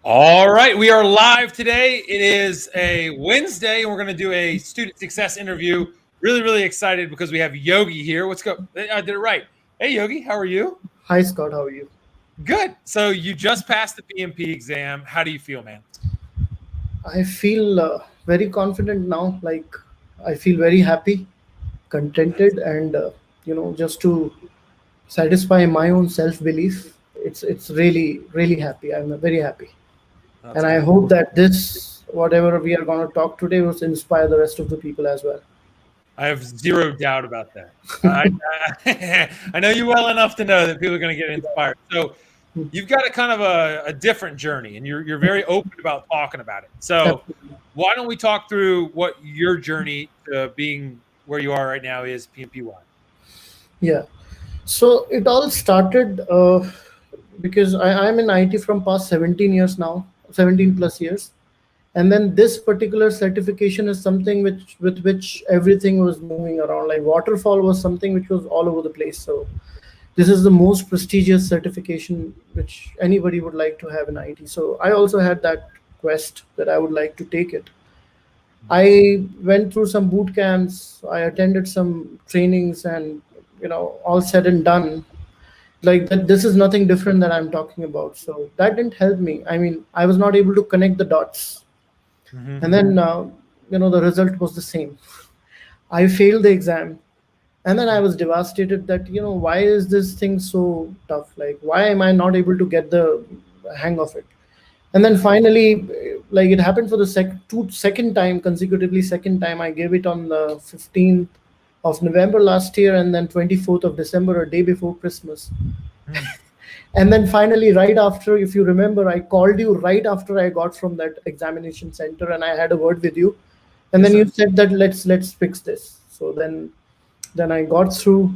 All right, we are live today. It is a Wednesday, and we're going to do a student success interview. Really, really excited because we have Yogi here. What's go? I did it right. Hey, Yogi, how are you? Hi Scott, how are you? Good. So you just passed the PMP exam. How do you feel, man? I feel very confident now. I feel very happy, That's contented, and just to satisfy my own self belief. It's really happy. I'm very happy, that's and I good. hope that this whatever we are going to talk today will inspire the rest of the people as well. I have zero doubt about that. I know you well enough to know that people are going to get inspired. So you've got a kind of a different journey, and you're very open about talking about it. So Absolutely. why don't we talk through what your journey to being where you are right now is PMP wise? Yeah. So it all started because I'm in IT from past 17 years now, 17 plus years. And then this particular certification is something which with which everything was moving around. Like waterfall was something which was all over the place. So this is the most prestigious certification which anybody would like to have in IT. So I also had that quest that I would like to take it. I went through some boot camps, I attended some trainings, and all said and done, like that, this is nothing different that I'm talking about. So that didn't help me. I mean, I was not able to connect the dots. Mm-hmm. And then the result was the same. I failed the exam, and then I was devastated that why is this thing so tough? Like, why am I not able to get the hang of it? And then Yeah. finally, like it happened for the second time consecutively. Second time I gave it on the 15th of November last year, and then 24th of December, a day before Christmas. Mm. And then finally, right after, if you remember, I called you right after I got from that examination center, and I had a word with you. And Yes, then you sir. said that let's fix this. So then I got through,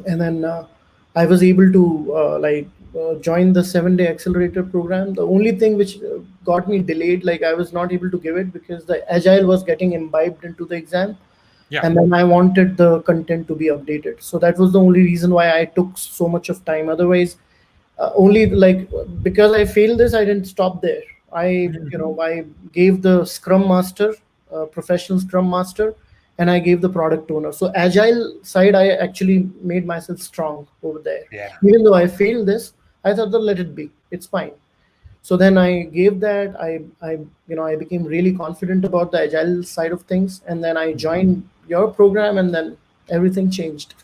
and then I was able to join the 7-day accelerator program. The only thing which got me delayed, like I was not able to give it because the agile was getting imbibed into the exam, Yeah. and then I wanted the content to be updated. So that was the only reason why I took so much of time. Otherwise, only like because I failed this, I didn't stop there. I Mhm. I gave the scrum master, professional scrum master, and I gave the product owner. So agile side, I actually made myself strong over there. Yeah. Even though I failed this, I thought that let it be, it's fine. So then I gave that. I became really confident about the agile side of things, and then I joined your program, and then everything changed.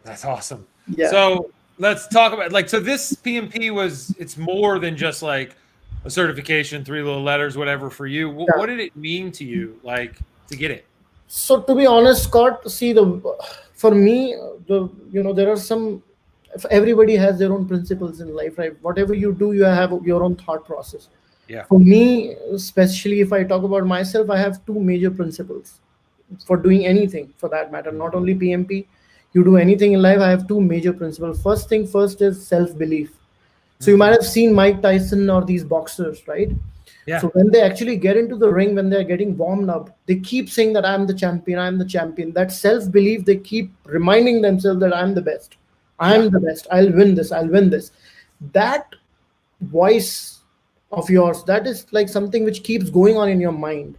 That's awesome. Yeah. So let's talk about so this PMP it's more than just like a certification, three little letters, whatever for you. What Yeah. did it mean to you like to get it? So to be honest, Scott, see the for me, there are some. If everybody has their own principles in life, right? Whatever you do, you have your own thought process. Yeah. For me, especially if I talk about myself, I have two major principles for doing anything, for that matter. Not only PMP, you do anything in life. I have two major principles. First thing first is self belief. So you might Mm. have seen Mike Tyson or these boxers, right? Yeah. So when they actually get into the ring, when they're getting warmed up, they keep saying that I'm the champion, I'm the champion. That self belief, they keep reminding themselves that I'm the best, Yeah. I'm the best, I'll win this, I'll win this. That voice of yours, that is like something which keeps going on in your mind.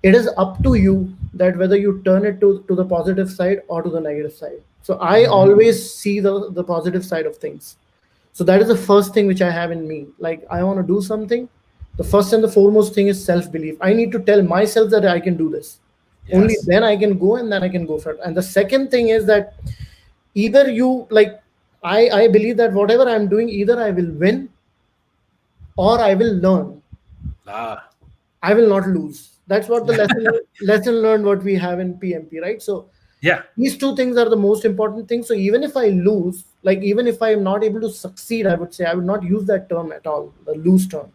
It is up to you that whether you turn it to the positive side or to the negative side. So I Mhm. always see the positive side of things. So that is the first thing which I have in me. Like I want to do something. The first and the foremost thing is self belief. I need to tell myself that I can do this. Only Yes. then I can go, and then I can go for it. And the second thing is that either you like I believe that whatever I'm doing, either I will win or I will learn. Ah. I will not lose. That's what the lesson learned what we have in PMP, right? So Yeah. these two things are the most important things. So even if I lose, like even if I am not able to succeed, I would say I would not use that term at all, the lose term.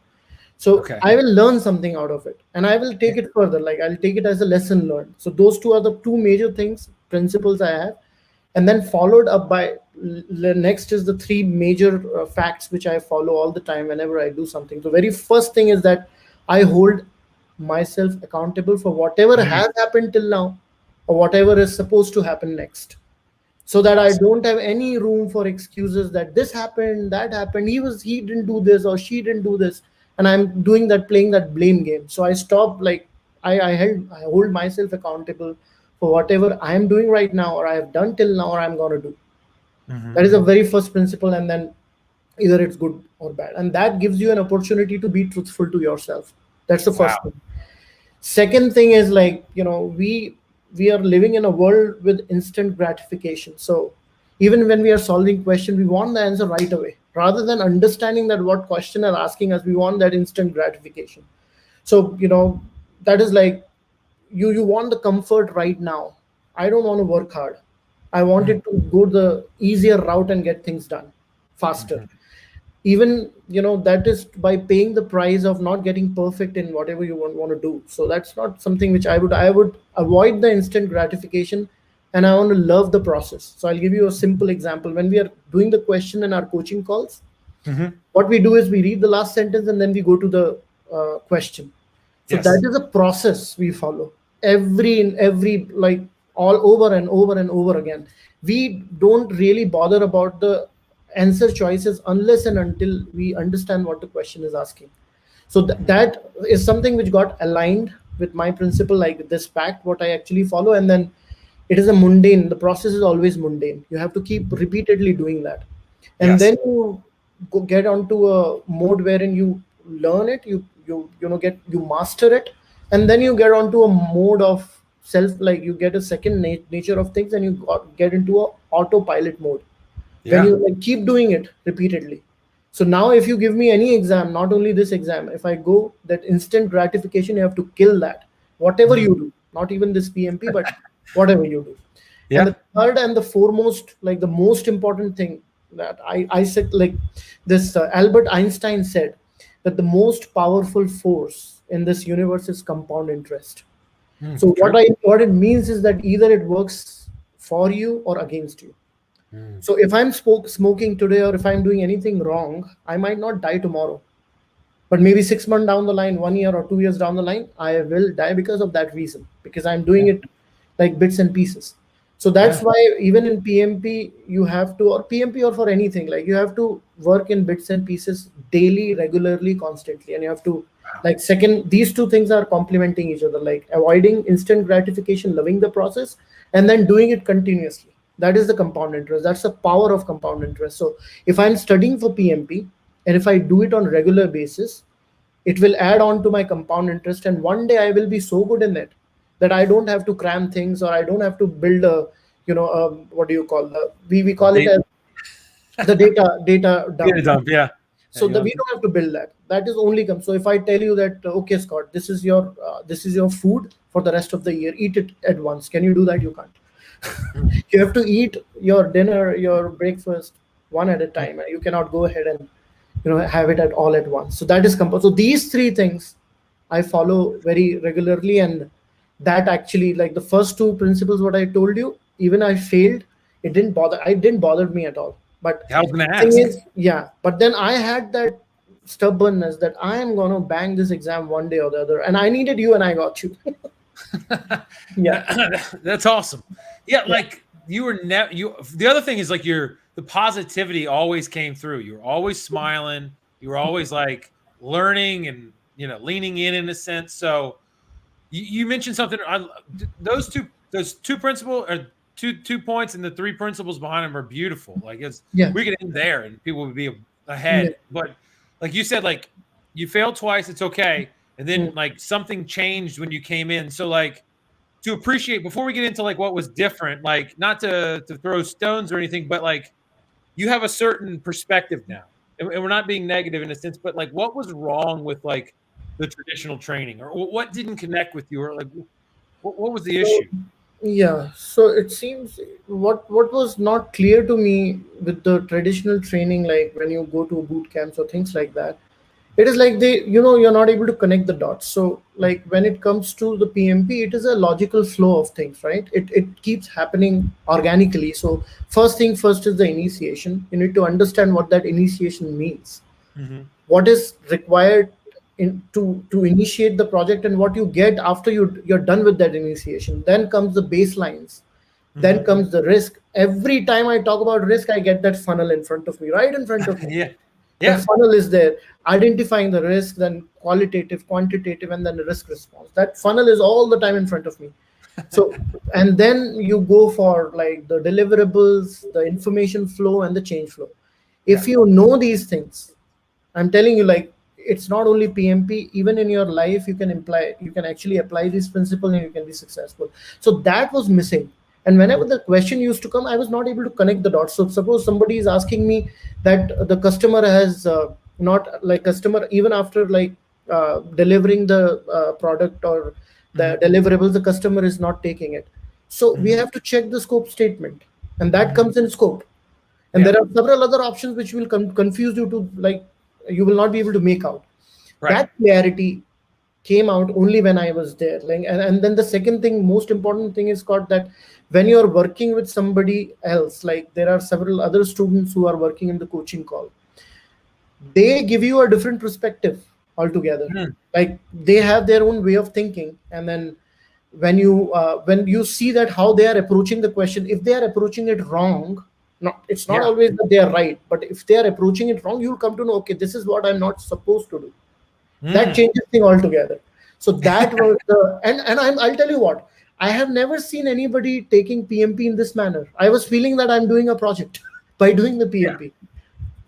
So Okay. I will learn something out of it, and I will Yeah. take it further. Like I'll take it as a lesson learned. So those two are the two major things, principles I have, and then followed up by the next is the three major facts which I follow all the time whenever I do something. The very first thing is that I hold myself accountable for whatever Mm. has happened till now or whatever is supposed to happen next, so that I Awesome. don't have any room for excuses that this happened, that happened, he didn't do this or she didn't do this. and I'm doing that, playing that blame game. So I stop, like, I hold myself accountable for whatever I am doing right now, or I have done till now, or I'm gonna do. Hmm. That is a very first principle, and then either it's good or bad, and that gives you an opportunity to be truthful to yourself. That's the Wow. first thing. Second thing is, like, we are living in a world with instant gratification. So even when we are solving question, we want the answer right away, rather than understanding that what question are asking us. We want that instant gratification. So that is like, you want the comfort right now. I don't want to work hard. I wanted to go the easier route and get things done faster. Mm-hmm. Even that is by paying the price of not getting perfect in whatever you want to do. So that's not something which I would avoid the instant gratification, and I want to love the process. So I'll give you a simple example. When we are doing the question in our coaching calls, Hmm. what we do is we read the last sentence and then we go to the question. So that Yes. is a process we follow, every, like, all over and over and over again. We don't really bother about the answer choices unless and until we understand what the question is asking. So Hmm. that is something which got aligned with my principle, like with this pact, what I actually follow. And then it is a mundane, the process is always mundane. You have to keep repeatedly doing that, and Yes. then you get onto a mode wherein you learn it, get, you master it, and then you get onto a mode of self, like you get a second nature of things, and you get into a autopilot mode when Yeah. you, like, keep doing it repeatedly. So now if you give me any exam, not only this exam, if I go that instant gratification, you have to kill that, whatever you Mm. do, not even this PMP, but whatever you do. And Yeah. the third and the foremost, like the most important thing that I said, like this, Albert Einstein said that the most powerful force in this universe is compound interest. Mm. So True. what it means is that either it works for you or against you. Mm. So if I'm smoking today, or if I'm doing anything wrong, I might not die tomorrow. But maybe 6 months down the line, 1 year or 2 years down the line, I will die because of that reason, because I'm doing Yeah. it like bits and pieces. So that's Yeah. why even in PMP, you have to, or PMP, or for anything, like, you have to work in bits and pieces daily, regularly, constantly. And you have to, like, second, these two things are complementing each other, like avoiding instant gratification, loving the process, and then doing it continuously. That is the compound interest. That's the power of compound interest. So if I'm studying for PMP, and if I do it on regular basis, it will add on to my compound interest, and one day I will be so good in it that I don't have to cram things, or I don't have to build a, what do you call the, we call it Date. as the data Data dump. dump. Yeah. Yeah. So You don't have we to. don't have to build that. That is only come. So if I tell you that, okay, Scott, this is your food for the rest of the year, eat it at once. Can you do that? You can't. Mm. You have to eat your dinner, your breakfast, one at a Yeah. time. You cannot go ahead and have it at all at once. So that is so these three things I follow very regularly, and that actually, like the first two principles what I told you, even I failed, it didn't bother me at all. But I was going to thing ask. is, yeah, but then I had that stubbornness that I am gonna bang this exam one day or the other, and I needed you, and I got you. Yeah, That's awesome. Yeah, yeah, like you were never you. The other thing is like the positivity always came through. You were always smiling. You were always like learning and leaning in a sense. So you mentioned something. Those two principles or two points and the three principles behind them are beautiful. Like yeah, we could end there and people would be yeah. ahead. But like you said, like you failed twice, it's okay. And then Mm. like something changed when you came in. So like to appreciate before we get into like what was different, like not to throw stones or anything, but like you have a certain perspective now, and we're not being negative in a sense, but like what was wrong with like the traditional training, or what didn't connect with you, or like what was the So issue? yeah, so it seems what was not clear to me with the traditional training, like when you go to boot camps or things like that, it is like you're not able to connect the dots. So like when it comes to the PMP, it is a logical flow of things, right? It keeps happening organically. So first thing first is the initiation. You need to understand what that initiation means, Mm-hmm. what is required to initiate the project, and what you get after you're done with that initiation. Then comes the baselines, then Mm-hmm. comes the risk. Every time I talk about risk, I get that funnel in front of me, right in front of me. Yeah. That Yeah. funnel is there, identifying the risk, then qualitative, quantitative, and then the risk response. That funnel is all the time in front of me. So, and then you go for like the deliverables, the information flow, and the change flow. Yeah. If you know these things, I'm telling you, like, it's not only PMP, even in your life, you can actually apply these principles and you can be successful. So that was missing. And whenever the question used to come, I was not able to connect the dots. So suppose somebody is asking me that the customer has not like customer, even after like delivering the product or the deliverables, the customer is not taking it. So we have to check the scope statement, and that comes in scope. And Yeah. there are several other options which will confuse you to like you will not be able to make out. Right. That clarity came out only when I was there. Like, and then the second thing, most important thing is, Scott, that when you're working with somebody else, like there are several other students who are working in the coaching call, they give you a different perspective altogether. Mm. Like they have their own way of thinking, and then when you see that how they are approaching the question, if they are approaching it wrong, not it's not Yeah. always that they are right, but if they are approaching it wrong, you'll come to know, okay, this is what I'm not supposed to do. That Mm. changes thing altogether. So that was the I'll tell you what, I have never seen anybody taking PMP in this manner. I was feeling that I'm doing a project by doing the Yeah. PMP.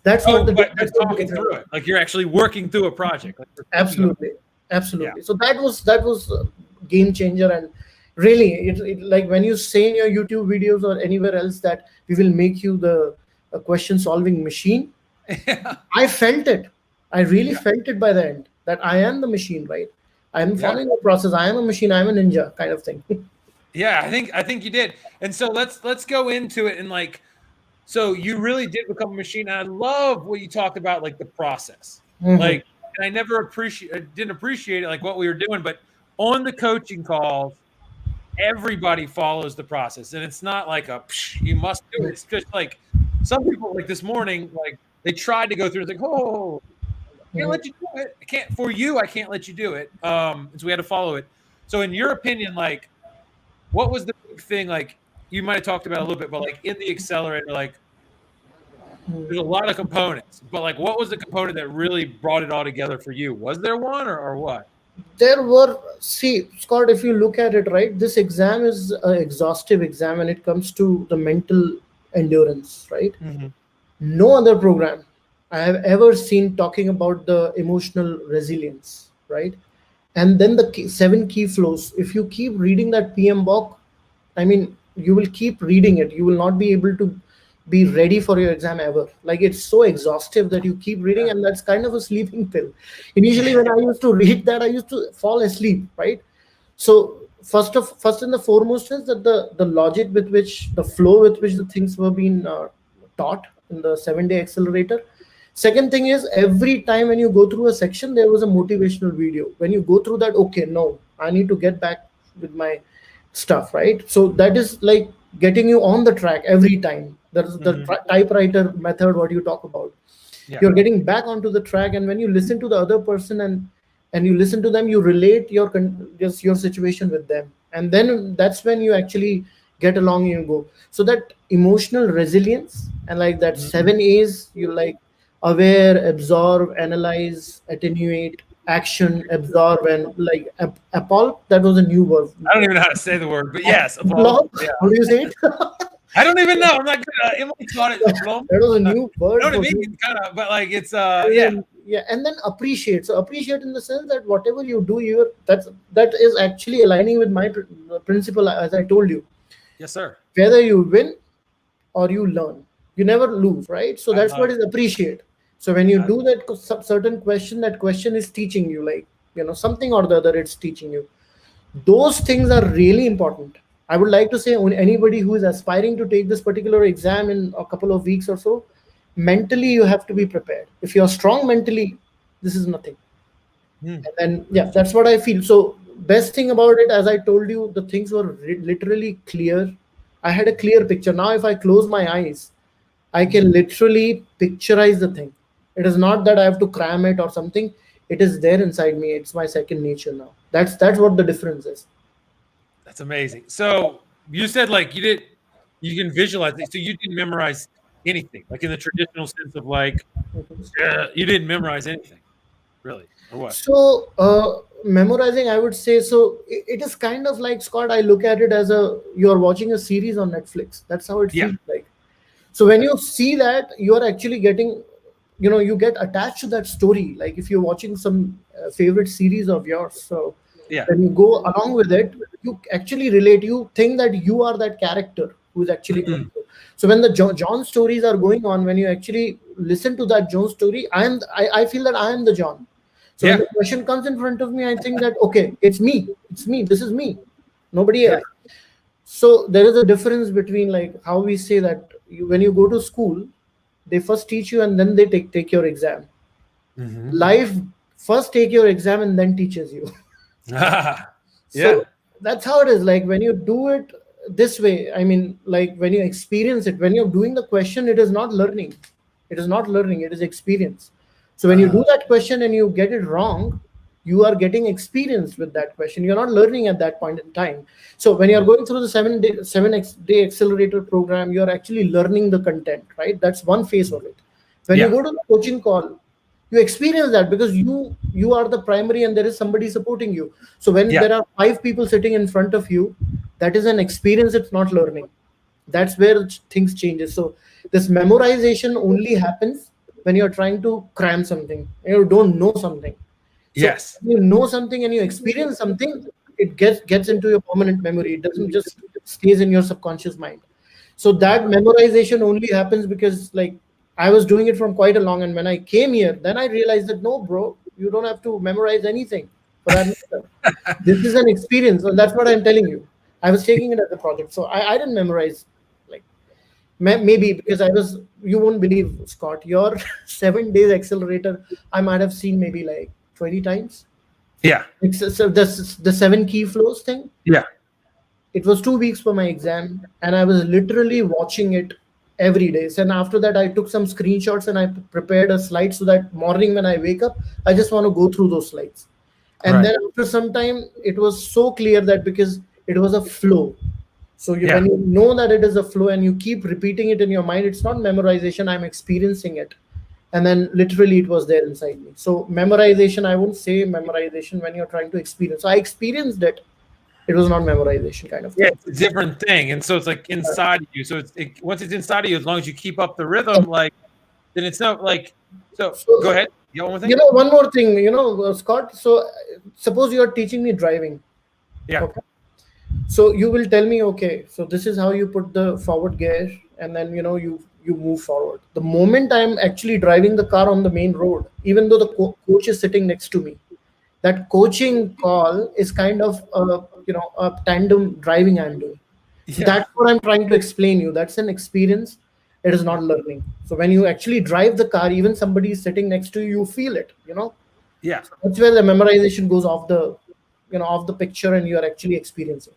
That's what Oh, the but that's what the talking difference through is. it, like you're actually working through a project, like you're thinking of. Absolutely, Yeah. absolutely. So that was a game changer. And really, it like when you say in your YouTube videos or anywhere else that we will make you the question solving machine, Yeah. I felt it. I really Yeah. felt it by the end that I am the machine, right? I'm Yeah. following the process. I am a machine. I'm a ninja kind of thing. Yeah. I think you did. And so let's go into it and like, so you really did become a machine. And I love what you talked about, like the process. Mhm. Like, and didn't appreciate it, like what we were doing, but on the coaching calls, everybody follows the process, and it's not like a you must do it. It's just like some people, like this morning, like they tried to go through. It's like, oh, I can't Mhm. let you do it. I can't for you. I can't let you do it. And so we had to follow it. So, in your opinion, like, what was the big thing? Like, you might have talked about a little bit, but like in the accelerator, like there's a lot of components, but like, what was the component that really brought it all together for you? Was there one, or what? There were, see, Scott, if you look at it, right, this exam is an exhaustive exam when it comes to the mental endurance, right? Mm-hmm. No other program I have ever seen talking about the emotional resilience, right? And then the seven key flows. If you keep reading that PM book, I mean, you will keep reading it. You will not be able to be ready for your exam ever. Like it's so exhaustive that you keep reading, and that's kind of a sleeping pill. Initially, when I used to read that, I used to fall asleep, right? So first and the foremost is that the logic with which the flow with which the things were being taught in the 7 day accelerator. Second thing is every time when you go through a section there was a motivational video. When you go through that, okay, no, I need to get back with my stuff, right? So that is like getting you on the track every time. There's the Mm-hmm. typewriter method what you talk about. Yeah. You're getting back onto the track, and when you listen to the other person and you listen to them, you relate just your situation with them, and then that's when you actually get along and you go. So that emotional resilience and like that Mhm. 7 A's, you like aware, absorb, analyze, attenuate, action, absorb, and like appall. That was a new word. I don't even know how to say the word, but yes, evolve. Aplomb? Yeah. How do you say it? I don't even know. I'm not good. Emily taught it. Aplomb. That was a I new know word what it for me. means, kind of, but like it's As yeah. in, yeah, and then appreciate. So appreciate in the sense that whatever you do, that is actually aligning with my principle, as I told you. Yes, sir. Whether you win or you learn, you never lose, right? So I that's love what it. is appreciate. So when you I, do that certain question, that question is teaching you, like, something or the other. It's teaching you. Those things are really important. I would like to say on anybody who is aspiring to take this particular exam in a couple of weeks or so, mentally you have to be prepared. If you're strong mentally, this is nothing. hmm. And then yeah, that's what I feel. So best thing about it, as I told you, the things were literally clear. I had a clear picture. Now if I close my eyes, I can literally picturize the thing. It is not that I have to cram it or something. It is there inside me. It's my second nature now. That's what the difference is. That's amazing. So you said like you can visualize it. So you didn't memorize. anything, like in the traditional sense of like you didn't memorize anything, really, or what? So, memorizing, I would say, so it is kind of like, Scott, I look at it as you're watching a series on Netflix. That's how it Yeah. feels like. So when you see that, you are actually getting, you get attached to that story. Like if you're watching some favorite series of yours, so Yeah. when you go along with it, you actually relate. You think that you are that character who's actually going Mhm. through. So when the John stories are going on, when you actually listen to that John story, I feel that I am the John. So when Yeah. the question comes in front of me, I think that okay, it's me. It's me. This is me. Nobody Yeah. else. So there is a difference between like how we say that when you go to school, they first teach you and then they take your exam. Hmm. Life first take your exam and then teaches you. Yeah. So that's how it is. Like when you do it this way, I mean, like when you experience it, when you're doing the question, it is not learning. It is not learning, it is experience. So when you do that question and you get it wrong, you are getting experience with that question. You're not learning at that point in time. So when you're going through the 7 day accelerator program, you're actually learning the content, right? That's one phase of it. When you Yeah. go to the coaching call, you experience that because you are the primary and there is somebody supporting you. So when Yeah. there are five people sitting in front of you, that is an experience, it's not learning. That's where things changes. So this memorization only happens when you're trying to cram something, you don't know something. So Yes. when you know something and you experience something, it gets into your permanent memory. It doesn't just stays in your subconscious mind. So that memorization only happens because like I was doing it from quite a long, and when I came here, then I realized that no, bro, you don't have to memorize anything for that matter. This is an experience, and that's what I'm telling you. I was taking it as a project, so I didn't memorize. Like maybe because I was, you won't believe, Scott, your 7 days accelerator, I might have seen maybe like 20 times. Yeah. It's so the seven key flows thing. Yeah. It was 2 weeks for my exam, and I was literally watching it every day. So, and after that, I took some screenshots and I prepared a slide so that morning when I wake up, I just want to go through those slides. And Right. then after some time, it was so clear that because it was a flow. So Yeah. when you know that it is a flow and you keep repeating it in your mind, it's not memorization. I'm experiencing it, and then literally it was there inside me. So memorization, I won't say memorization when you're trying to experience. So I experienced it. It was not memorization kind of Yeah, thing. it's a different thing, and so it's like inside of you. So once it's inside of you, as long as you keep up the rhythm, like then it's not like. So go So ahead. You got one more thing? one more thing, Scott. So suppose you are teaching me driving. Yeah. Okay. So you will tell me, okay, so this is how you put the forward gear, and then you move forward. The moment I'm actually driving the car on the main road, even though the coach is sitting next to me, that coaching call is kind of a tandem driving I'm doing. So Yeah. that's what I'm trying to explain you. That's an experience. It is not learning. So when you actually drive the car, even somebody is sitting next to you, you feel it. Yeah. That's where the memorization goes off the picture, and you are actually experiencing.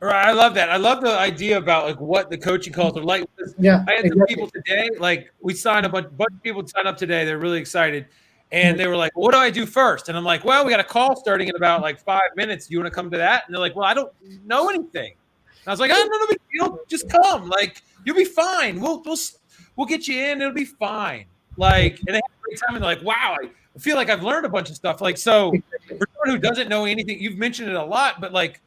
Right. I love that. I love the idea about like what the coaching calls are like. Because Yeah, I had some exactly. people today, like we signed a bunch of people signed up today. They're really excited. Hmm. And they were like, "What do I do first?" And I'm like, "Well, we got a call starting in about like 5 minutes. You want to come to that?" And they're like, "Well, I don't know anything." And I was like, "Oh, no, no big deal. Just come. Like, you'll be fine. We'll get you in. It'll be fine." Like, and they had a great time. And they're like, "Wow, I feel like I've learned a bunch of stuff." Like, so Exactly. for someone who doesn't know anything, you've mentioned it a lot, but like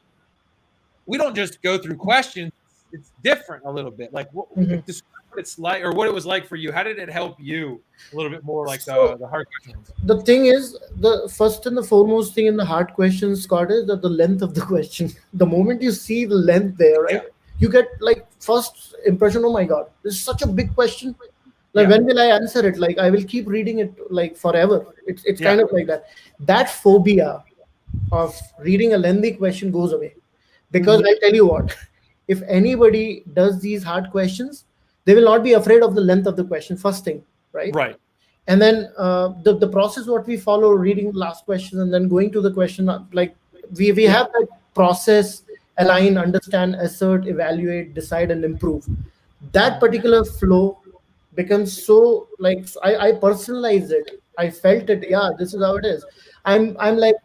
we don't just go through questions. It's different a little bit. Hmm. Like describe what it's like or what it was like for you. How did it help you a little bit more like So the hard questions? the thing is, the first and the foremost thing in the hard questions, Scott, is that the length of the question. The moment you see the length there, Yeah. right, you get like first impression. Oh my God, this is such a big question. Like Yeah. when will I answer it? Like I will keep reading it like forever. It's Yeah. kind of like that. That phobia of reading a lengthy question goes away. Because Mhm. I'll tell you what, if anybody does these hard questions, they will not be afraid of the length of the question, first thing, right? Right. And then the process what we follow, reading the last question and then going to the question, like we Yeah. have that process: align, understand, assert, evaluate, decide, and improve. That particular flow becomes so like I personalize it. I felt it. Yeah, this is how it is. I'm like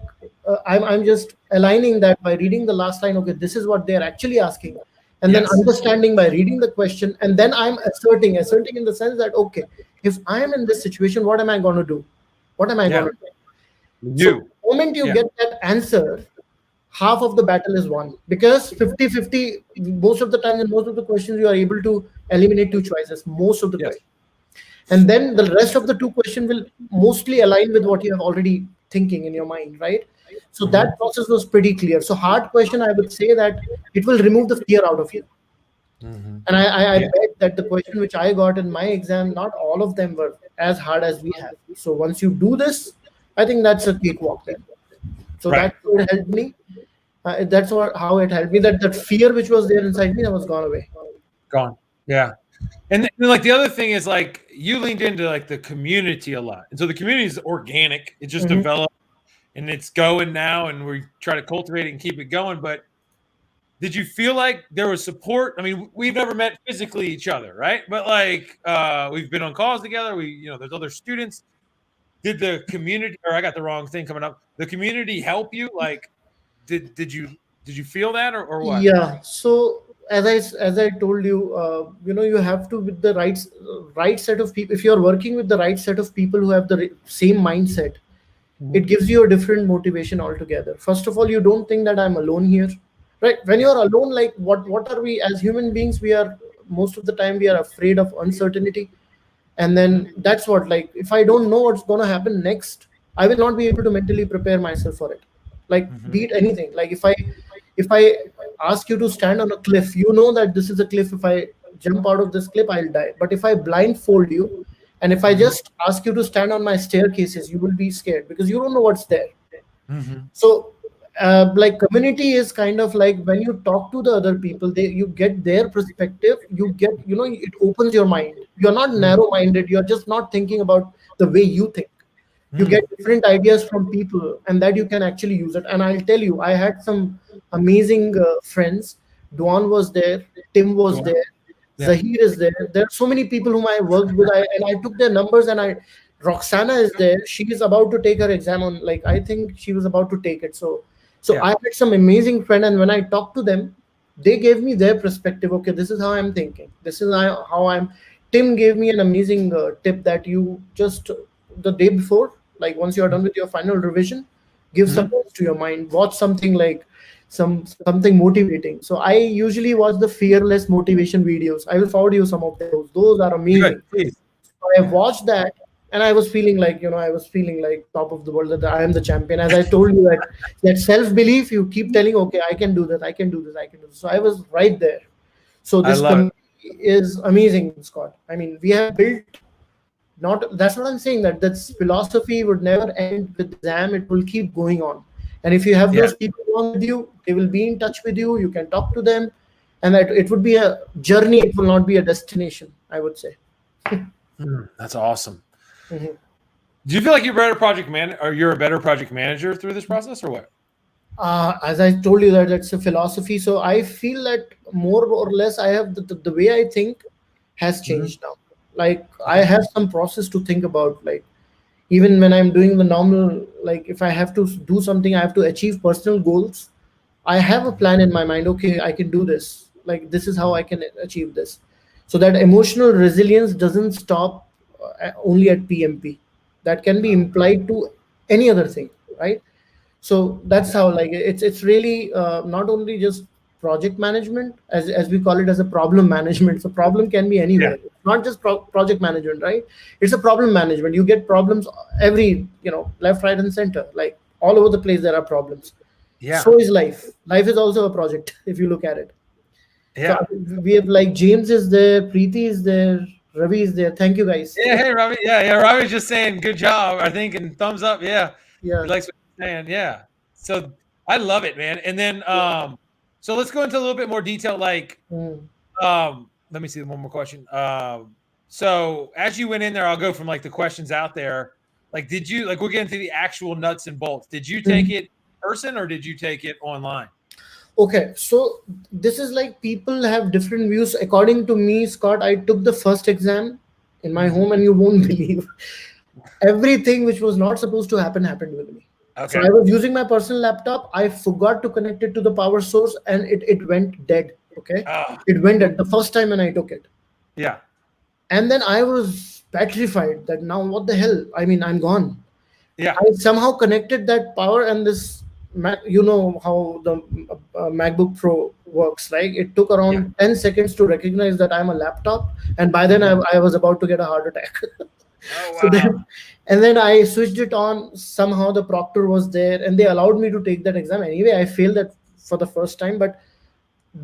I'm just aligning that by reading the last line. Okay, this is what they're actually asking. and then Yes. understanding by reading the question, and then I'm asserting in the sense that, okay, if I am in this situation, what am I going to do? What am I going Yeah. to do? So You. the moment you Yeah. get that answer, half of the battle is won, because 50-50, most of the times in most of the questions you are able to eliminate two choices most of the Yes. questions, and then the rest of the two questions will mostly align with what you have already thinking in your mind, right? So Hmm. that process was pretty clear. So hard question, I would say that it will remove the fear out of you. Hmm. And I Yeah. bet that the question which I got in my exam, not all of them were as hard as we have. So once you do this, I think that's a cakewalk then. So Right. that would help me. That's how it helped me. That fear which was there inside me, that was gone away. Gone. Yeah. And then, like the other thing is like you leaned into like the community a lot, and so the community is organic. It just Mhm. developed and it's going now, and we try to cultivate it and keep it going. But did you feel like there was support? I mean, we've never met physically each other, right? But like we've been on calls together. There's other students. Did the community, or I got the wrong thing coming up? The community help you? Like, did you feel that, or what? Yeah. So as I told you, you have to, with the right set of people. If you are working with the right set of people who have the same mindset, it Mhm. gives you a different motivation altogether. First of all, you don't think that I'm alone here, right? When Yeah. you're alone, like what are we as human beings? We are, most of the time we are afraid of uncertainty, and Hmm. then that's what, like, if I don't know what's going to happen next, I will not be able to mentally prepare myself for it. Like, Hmm. be it anything. Like, if I ask you to stand on a cliff, you know that this is a cliff. If I jump out of this cliff, I'll die. But if I blindfold you, and if I Hmm. just ask you to stand on my staircases, you will be scared because you don't know what's there. Hmm. So like, community is kind of like, when you talk to the other people, you get their perspective, it opens your mind. You're not narrow minded, you're just not thinking about the way you think. You get Hmm. different ideas from people, and that you can actually use it. And I'll tell you, I had some amazing friends. Duan was there, Tim was there, Yeah. Zahir is there. There are so many people whom I worked with, and I took their numbers. And Roxana is there. She is about to take her exam on, like, I think she was about to take it. So Yeah. I had some amazing friend, and when I talked to them, they gave me their perspective. Okay, this is how I'm thinking. This is how I'm. Tim gave me an amazing tip that you just, the day before, like once you are done with your final revision, give some Hmm. notes to your mind. Watch something like something motivating. So I usually watch the fearless motivation videos. I will forward you some of those. Those are Good. amazing. Please. So I watched that, and I was feeling like, I was feeling like top of the world, that I am the champion. As I told you, that self belief, you keep telling, okay, I can do that, I can do this, I can do this. So I was right there. So I this love it. community is amazing, Scott. I mean, we have built, not, that's what I'm saying, that this philosophy would never end with the exam. It will keep going on. And if you have Yeah. those people along with you, they will be in touch with you. You can talk to them, and that it would be a journey. It will not be a destination, I would say. That's awesome. Mhm. Do you feel like you're a better project manager through this process, or what? As I told you, that that's a philosophy. So I feel that more or less I have the way I think has Hmm. changed now. Like, I Okay. have some process to think about. Like, even when I'm doing the normal, like, if I have to do something, I have to achieve personal goals, I have a plan in my mind. Okay, I can do this. Like, this is how I can achieve this. So that emotional resilience doesn't stop only at PMP. That can be implied to any other thing, right? So that's how, like, it's really not only just project management, as we call it, as a problem management. So problem can be Yeah. anywhere. It's not just project management, right? It's a problem management. You get problems every, left, right, and center. Like, all over the place there are problems. Yeah. So is life is also a project if you look at it. So Yeah. we have, like, James is there, Preeti is there, Ravi is there. Thank you, guys. Yeah. Hey, Robbie. Yeah. Yeah. Robbie's just saying good job, I think, and thumbs up. Yeah. He Yeah. likes what you're saying. Yeah. So I love it, man. And then, so let's go into a little bit more detail. Like, Mm. let me see one more question. So as you went in there, I'll go from like the questions out there. Like, we'll get into the actual nuts and bolts. Did you take Mm. it in person or did you take it online? Okay, so this is like, people have different views. According to me, Scott, I took the first exam in my Mhm. home, and you won't believe, everything which was not supposed to happen happened with me. So Okay. I was using my personal laptop. I forgot to connect it to the power source, and it went dead. Okay, Oh, it went at the first time when I took it, yeah. and then I was petrified that now what the hell? I mean, I'm gone. Yeah. I somehow connected that power and this. You know how the MacBook Pro works, right? It took Yeah. around 10 seconds to recognize that I'm a laptop, and by then I was about to get a heart attack. Oh, So wow. then, and then I switched it on. Somehow the proctor was there, and they allowed me to take that exam. Anyway, I failed that for the first time, but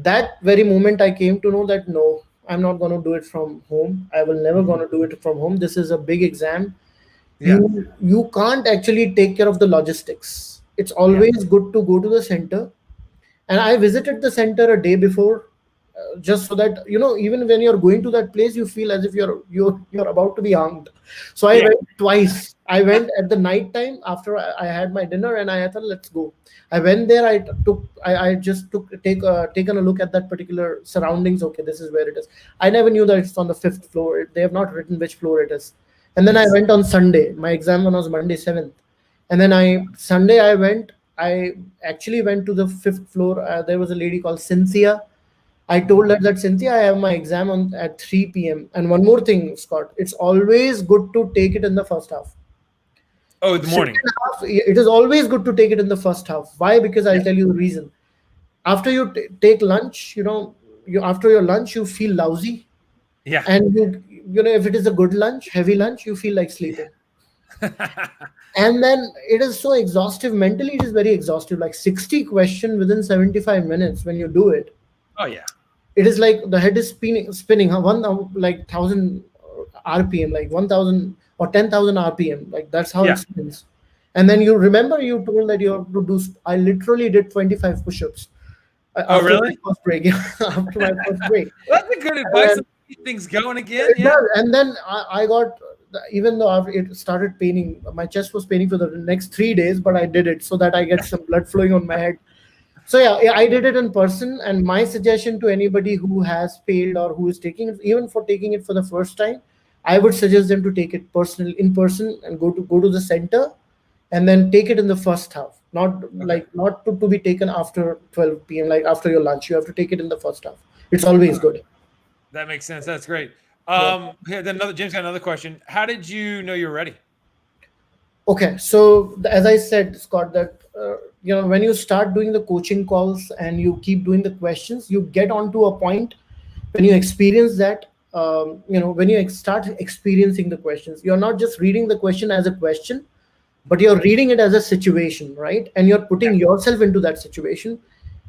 that very moment I came to know that no, I'm not going to do it from home. I will never going to do it from home. This is a big exam. Yeah. You can't actually take care of the logistics. It's Yeah. always good to go to the center, and I visited the center a day before, just so that even when you're going to that place, you feel as if you're about to be hanged. So I Yeah. went twice. I went at the night time after I had my dinner, and I thought, let's go. I went there. I just taken a look at that particular surroundings. Okay, this is where it is. I never knew that it's on the fifth floor. They have not written which floor it is. And then I Yes. went on Sunday. My exam was Monday 7th, and then I Sunday I went. I actually went to the fifth floor. There was a lady called Cynthia. I told her that, Cynthia, I have my exam on at 3 p.m. And one more thing, Scott, it's always good to take it in the first half. Oh, the Second morning. half, it is always good to take it in the first half. Why? Because I'll Yeah. tell you the reason. After you take lunch, you after your lunch you feel lousy, Yeah. and if it is a good lunch, heavy lunch, you feel like sleeping. Yeah. And then it is so exhaustive mentally. It is very exhaustive. Like 60 question within 75 minutes when you do it, Oh, yeah. it is like the head is spinning huh? One like 1,000 rpm, like 1,000 or 10,000 rpm, like that's how it Yeah. spins. And then you remember you told that you have to do, I literally did 25 push-ups Oh, after my really? first break. After my first break. Well, that's a good advice And to keep things going again. it Yeah. does. And then I got, even though it started paining, my chest was paining for the next 3 days, but I did it so that I get some blood flowing on my head. So yeah, I did it in person. And my suggestion to anybody who has failed or who is taking it, even for taking it for the first time, I would suggest them to take it personal in person and go to the center, and then take it in the first half. Okay. Not to be taken after 12 p.m. like after your lunch. You have to take it in the first half. It's always good. That makes sense. That's great. Yeah. Here, then another James got another question. How did you know you're ready? Okay, so as I said, Scott, that when you start doing the coaching calls and you keep doing the questions, you get onto a point when you experience that. When you start experiencing the questions, you're not just reading the question as a question, but you're reading it as a situation, right? And you're putting yourself into that situation.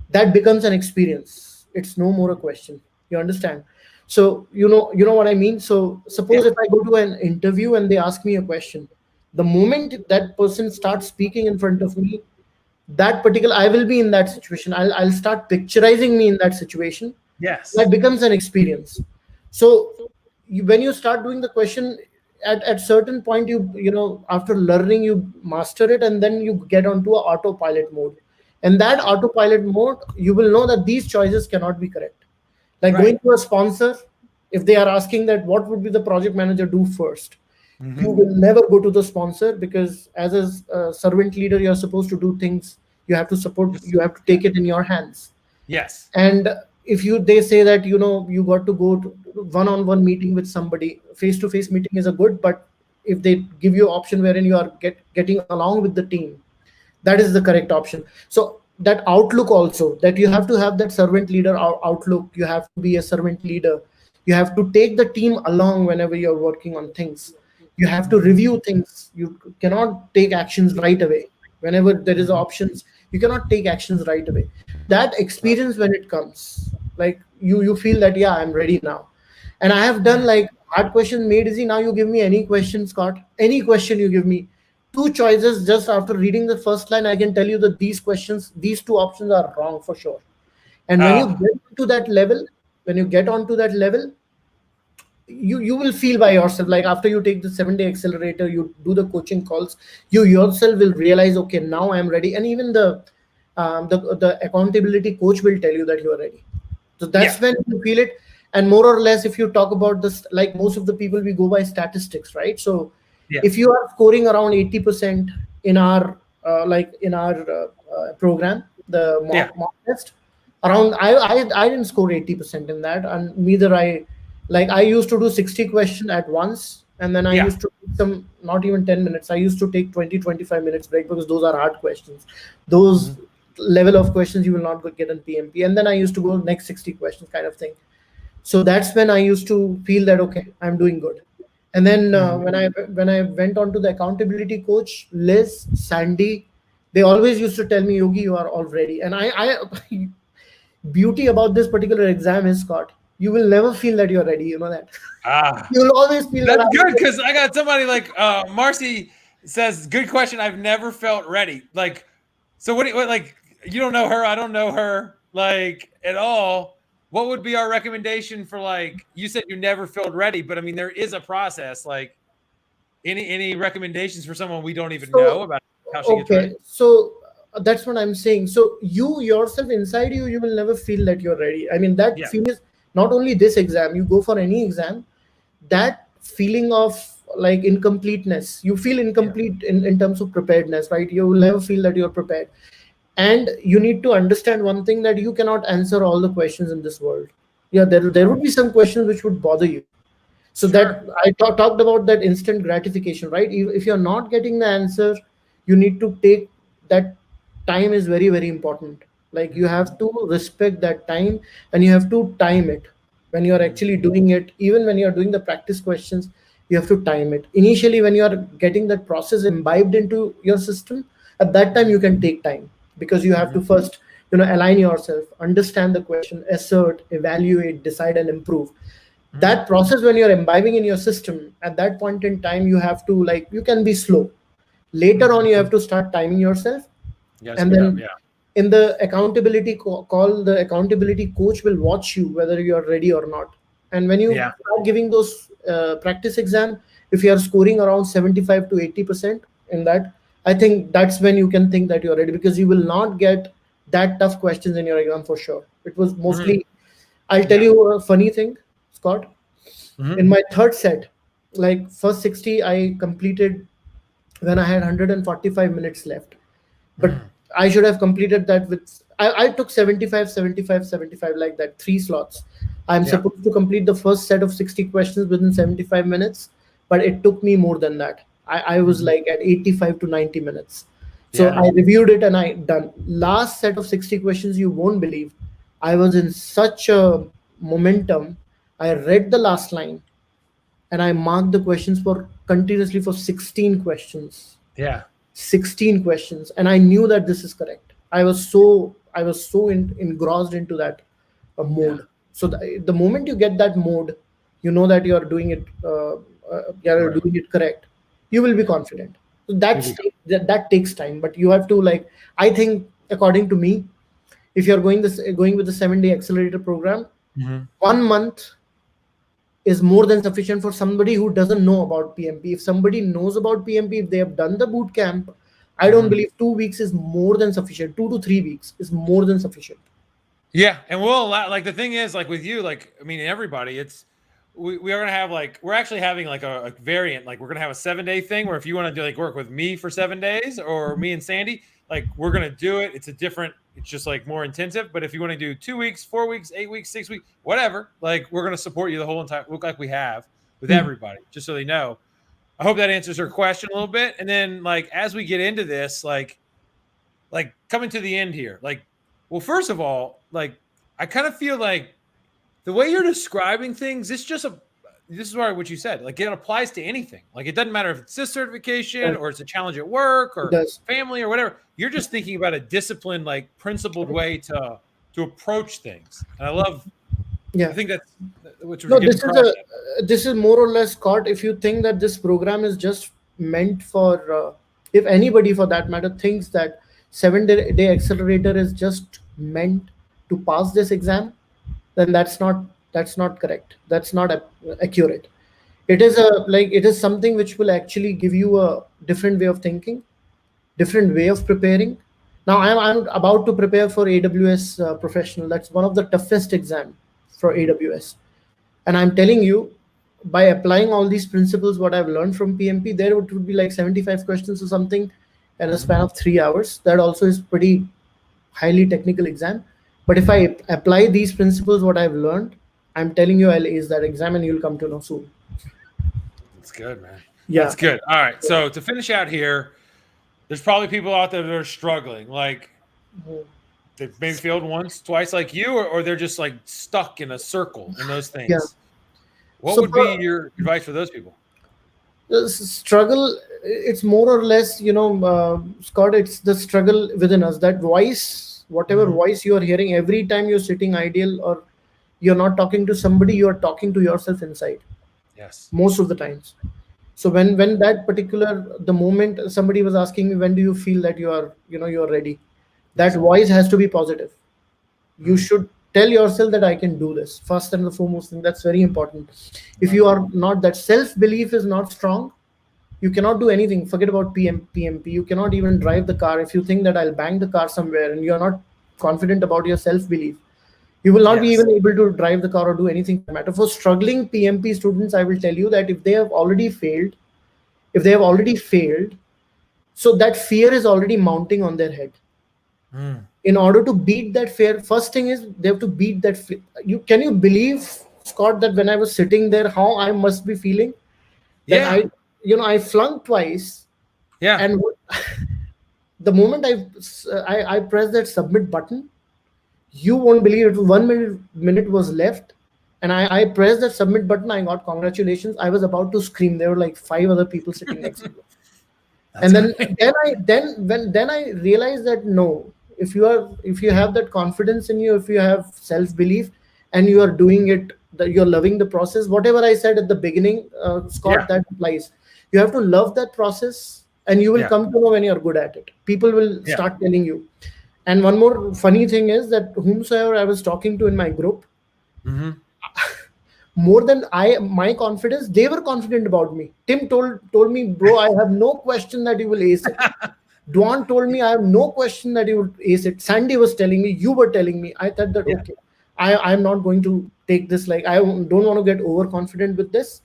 That becomes an experience. It's no more a question. You understand? So you know what I mean. So Yeah. suppose if I go to an interview and they ask me a question, the moment that person starts speaking in front of me, that particular, I will be in that situation. I'll start picturizing me in that situation. That Yes. becomes an experience. So when you start doing the question, at certain point, after learning, you master it, and then you get onto a autopilot mode. And that autopilot mode, you will know that these choices cannot be correct. Like Right. going to a sponsor, if they are asking that what would be the project manager do first, you will never go to the sponsor, because as a servant leader, you're supposed to do things. You have to support, Just you have to yeah. take it in your hands. Yes. And if they say that you got to go to one-on-one meeting with somebody, face-to-face meeting is a good, but if they give you option wherein you are getting along with the team, that is the correct option. So that outlook also, that you have to have that servant leader outlook. You have to be a servant leader. You have to take the team along whenever you're working on things. You have to review things. You cannot take actions right away. Whenever there is options, you cannot take actions right away. That experience, when it comes, like you feel that, yeah, I'm ready now. And I have done like hard question made easy. Now you give me any question, Scott, any question you give me, two choices, just after reading the first line, I can tell you that these two options are wrong for sure. And when you Oh, get to that level, when you get onto that level, you will feel by yourself, like after you take the 7-day accelerator, you do the coaching calls, you yourself will realize, okay, now I'm ready. And even the accountability coach will tell you that you are ready. So yeah. that's when you feel it. And more or less, if you talk about this, like most of the people, we go by statistics, right? So Yeah. if you are scoring around 80% in our program, the Yeah. mock test, around I didn't score 80% in that, and neither I used to do 60 questions at once, and then I Yeah. used to take some, not even 10 minutes, I used to take 20-25 minutes break, because those are hard questions. Those Mhm. level of questions you will not get in PMP, and then I used to go next 60 questions kind of thing. So that's when I used to feel that okay, I'm doing good. And then Mhm. when I went on to the accountability coach, Liz, Sandy, they always used to tell me, Yogi, you are all ready. And I beauty about this particular exam is, Scott, you will never feel that you're ready. You know that. Ah, You will always feel that that's I'm good because I got somebody like Marcy says, good question. I've never felt ready. Like, so what like, you don't know her. I don't know her like at all. What would be our recommendation for, like, you said you never felt ready, but I mean, there is a process. Like, any recommendations for someone we don't even know so about how she gets ready? okay. So that's what I'm saying. So you yourself, inside you, you will never feel that you're ready. I mean, that Yeah. feeling is not only this exam. You go for any exam, that feeling of like incompleteness, you feel Yeah. incomplete in terms of preparedness, right? You will never feel that you're prepared. And you need to understand one thing, that you cannot answer all the questions in this world. Yeah, there would be some questions which would bother you. So that Sure. I talked about, that instant gratification, right? If you're not getting the answer, you need to take that time is very, very important. Like you Mhm. have to respect that time, and you have to time it when you're Mhm. actually doing it. Even when you're doing the practice questions, you have to time it. Initially, when you're getting that process imbibed into your system, at that time Mhm. you can take time, because you have Mhm. to first, align yourself, understand the question, assert, evaluate, decide, and improve. Mhm. That process, when you're imbibing in your system, at that point in time, you have to, like, you can be slow. Later on, Mhm. you have to start timing yourself. You gotta And speed up. then Yeah. in the accountability call, the accountability coach will watch you whether you are ready or not. And when you Yeah. start giving those practice exam, if you are scoring around 75 to 80% in that, I think that's when you can think that you're ready, because you will not get that tough questions in your exam for sure. It was Mhm. mostly, I'll tell Yeah. you a funny thing, Scott. In Mhm. my third set, like first 60 I completed when I had 145 minutes left, but Mhm. I should have completed that with, I took 75, 75, 75, like that, three slots. I'm Yeah. supposed to complete the first set of 60 questions within 75 minutes, but it took me more than that. I was Mhm. like at 85 to 90 minutes. So Yeah. I reviewed it and I done. Last set of 60 questions, you won't believe. I was in such a momentum. I read the last line and I marked the questions for continuously for 16 questions. Yeah. 16 questions, and I knew that this is correct. I was so engrossed into that Yeah. mode. So the moment you get that mode, you know that you're Right. doing it correct. You will be Yeah. confident. So You'll be. that takes time, but you have to, like, I think, according to me, if you're going with the 7-day accelerator program, Mhm. 1 month is more than sufficient for somebody who doesn't know about PMP. If somebody knows about PMP, if they have done the boot camp, I don't Mhm. believe 2 weeks is more than sufficient. 2 to 3 weeks is more than sufficient. Yeah, and we'll allow, like, the thing is, like, with you, like, I mean, everybody, it's, we are gonna have, like, we're actually having like a variant, like we're gonna have a 7-day thing where if you want to do, like, work with me for 7 days or me and Sandy, like, we're gonna do it. It's a different, it's just like more intensive. But if you want to do 2 weeks, 4 weeks, 8 weeks, 6 weeks, whatever, like, we're gonna support you the whole entire, look, like we have with Hmm. everybody, just so they know. I hope that answers her question a little bit. And then, like, as we get into this, like coming to the end here, like, well, first of all, like, I kind of feel like the way you're describing things, this is why what you said, like, it applies to anything. Like, it doesn't matter if it's this certification Right. or it's a challenge at work It or does. family or whatever. You're just thinking about a disciplined, like, principled way to approach things. And I Yeah. think that's what we're No, getting across. this is more or less, Scott. If you think that this program is just meant for, if anybody for that matter thinks that 7-day accelerator is just meant to pass this exam, then that's not correct. That's not accurate. It is something which will actually give you a different way of thinking, different way of preparing. Now I'm about to prepare for AWS professional. That's one of the toughest exam for Mhm. AWS. And I'm telling you, by applying all these principles, what I've learned from PMP, there would be like 75 questions or something in a Mhm. span of 3 hours. That also is pretty highly technical exam. But if I apply these principles, what I've learned, I'm telling you, I'll ace that exam, and you'll come to know soon. That's good, man. Yeah. That's good. All right. So to finish out here, there's probably people out there that are struggling. Like they've maybe failed once, twice, like you, or they're just like stuck in a circle in those Yeah. things. What So would be for your advice for those people? the struggle, it's more or less, Scott, it's the struggle within us. That voice, whatever Mhm. voice you are hearing every time you're sitting ideal, or you're not talking to somebody, you are talking to yourself inside Yes. most of the times. So when that particular the moment somebody was asking me, when do you feel that you're ready, that Yes. voice has to be positive. You Mm, should tell yourself that I can do this. First and the foremost thing, that's very important. If love you it. are not, that self belief is not strong, you cannot do anything. Forget about PMP. You cannot even drive the car. If you think that I'll bang the car somewhere and you're not confident about your self belief, you will not be Yes. even able to drive the car or do anything for that matter. For struggling PMP students, I will tell you that if they have already failed, so that fear is already mounting on their head. Mm. In order to beat that fear, first thing is they have to beat that fear. Can you believe, Scott, that when I was sitting there, how I must be feeling, that Yeah. I flunked twice, Yeah. and the moment I pressed that submit button, you won't believe it. 1 minute was left, and I pressed that submit button. I got congratulations. I was about to scream. There were like five other people sitting next to me. That's And then great. then I realized that no, if you have that confidence in you, if you have self belief, and you are doing it, that you're loving the process. Whatever I said at the beginning, Scott, Yeah. that applies. You have to love that process, and you will Yeah. come to know when you're good at it. People will Yeah. start telling you. And one more funny thing is that whomsoever I was talking to in my group, Hmm. more than my confidence, they were confident about me. Tim told me, bro, I have no question that you will ace it. Duan told me, I have no question that you would ace it. Sandy was telling me, you were telling me. I thought that Yeah. okay, I'm not going to take this, like, I don't want to get overconfident with this.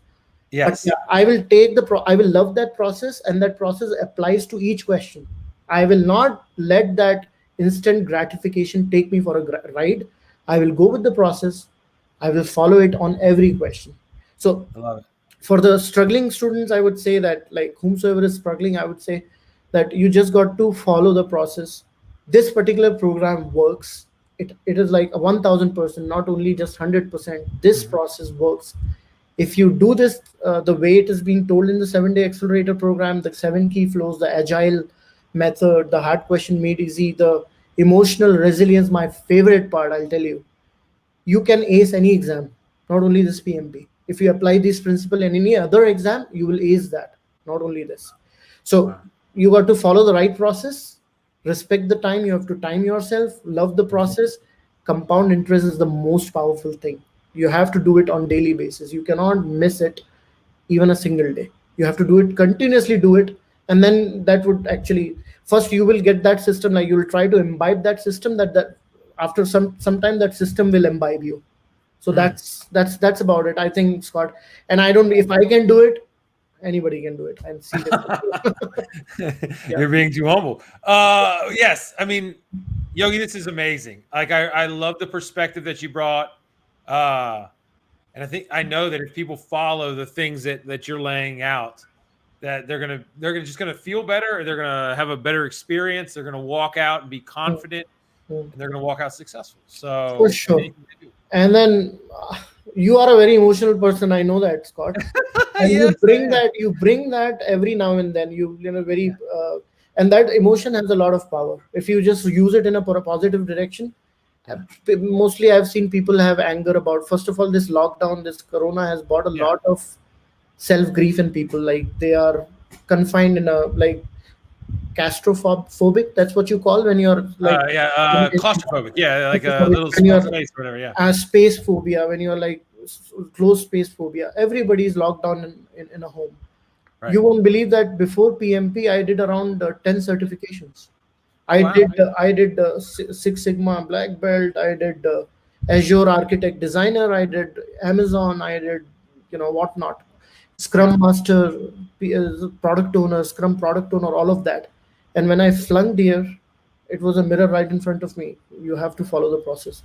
But Yes. yeah, I will take I will love that process, and that process applies to each question. I will not let that instant gratification take me for a ride. I will go with the process. I will follow it on every question. So I love it. for the struggling students, I would say that, like, whomsoever is struggling, I would say that you just got to follow the process. This particular program works. It is like a 1000%, not only just 100%. This Mhm. process works. If you do this the way it is being told in the 7-day accelerator program, the 7 key flows, the agile method, the hard question made easy, the emotional resilience, my favorite part, I'll tell you, you can ace any exam, not only this PMP. If you apply this principle in any other exam, you will ace that, not only this. So Wow. you got to follow the right process, respect the time, you have to time yourself, love the Mhm. process. Compound interest is the most powerful thing. You have to do it on daily basis. You cannot miss it even a single day. You have to do it continuously, do it. And then that would actually, first you will get that system, like you will try to imbibe that system, that after some time that system will imbibe you. So Mm. that's about it, I think, Scott. And I don't, if I can do it, anybody can do it. And see them. Yeah. You're being too humble. Yes. I mean, Yogi, this is amazing. Like I love the perspective that you brought. Uh, and I know that if people follow the things that you're laying out, that they're just gonna feel better, or they're gonna have a better experience. They're gonna walk out and be Mm, confident, mm. and they're gonna walk out successful. For So in sure. anything they do. And then you are a very emotional person, I know that, Scott. And Yes, I am. you bring that every now and then, Yeah. very and that emotion has a lot of power if you just use it in a positive direction. Uh, Yeah. Mostly I've seen people have anger about, first of all, this lockdown, this corona has brought a Yeah. lot of self grief in people. Like, they are confined in a, like, claustrophobic, that's what you call when you're like Yeah. Claustrophobic. Yeah. Like a claustrophobic, little when small you're space or whatever. Yeah. space phobia, when you're like closed space phobia. Everybody is locked down in a home. Right. You won't believe that before PMP, I did around 10 certifications. Oh wow. I did Six Sigma black belt. I did Azure Architect Designer. I did Amazon. I did, whatnot, Scrum Master, product owner, Scrum product owner, all of that. And when I flunked here, it was a mirror right in front of me. You have to follow the process.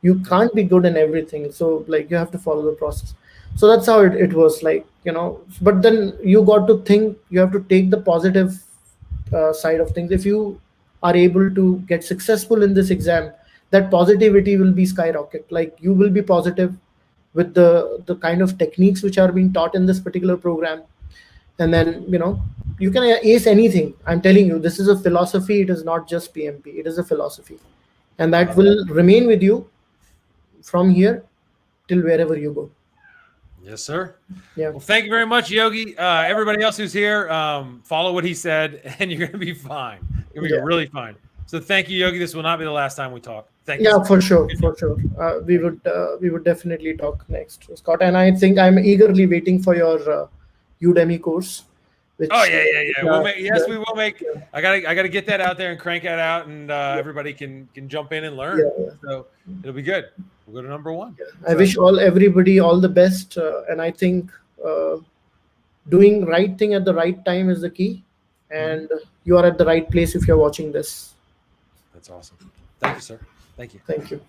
You can't be good in everything, so like you have to follow the process. So that's how it was, like, but then you got to think, you have to take the positive side of things. If you are able to get successful in this exam, that positivity will be skyrocket. Like, you will be positive with the kind of techniques which are being taught in this particular program. And then you can ace anything. I'm telling you, this is a philosophy. It is not just PMP, it is a philosophy, and that will remain with you from here till wherever you go. Yes, sir. Yeah. Well, thank you very much, Yogi. Everybody else who's here, follow what he said, and you're going to be fine. You're going to be Yeah. really fine. So thank you, Yogi. This will not be the last time we talk. Thank you. Yeah, Sir. for sure, for sure. We would definitely talk next, Scott. And I think I'm eagerly waiting for your Udemy course. Which, Oh yeah. We'll make, yes, yeah, we will make. yeah. I gotta get that out there and crank that out, and everybody can jump in and learn. Yeah. So it'll be good. We'll go to #1. I wish everybody all the best, and I think doing right thing at the right time is the key, and you are at the right place if you're watching this. That's awesome. Thank you, sir. Thank you. Thank you.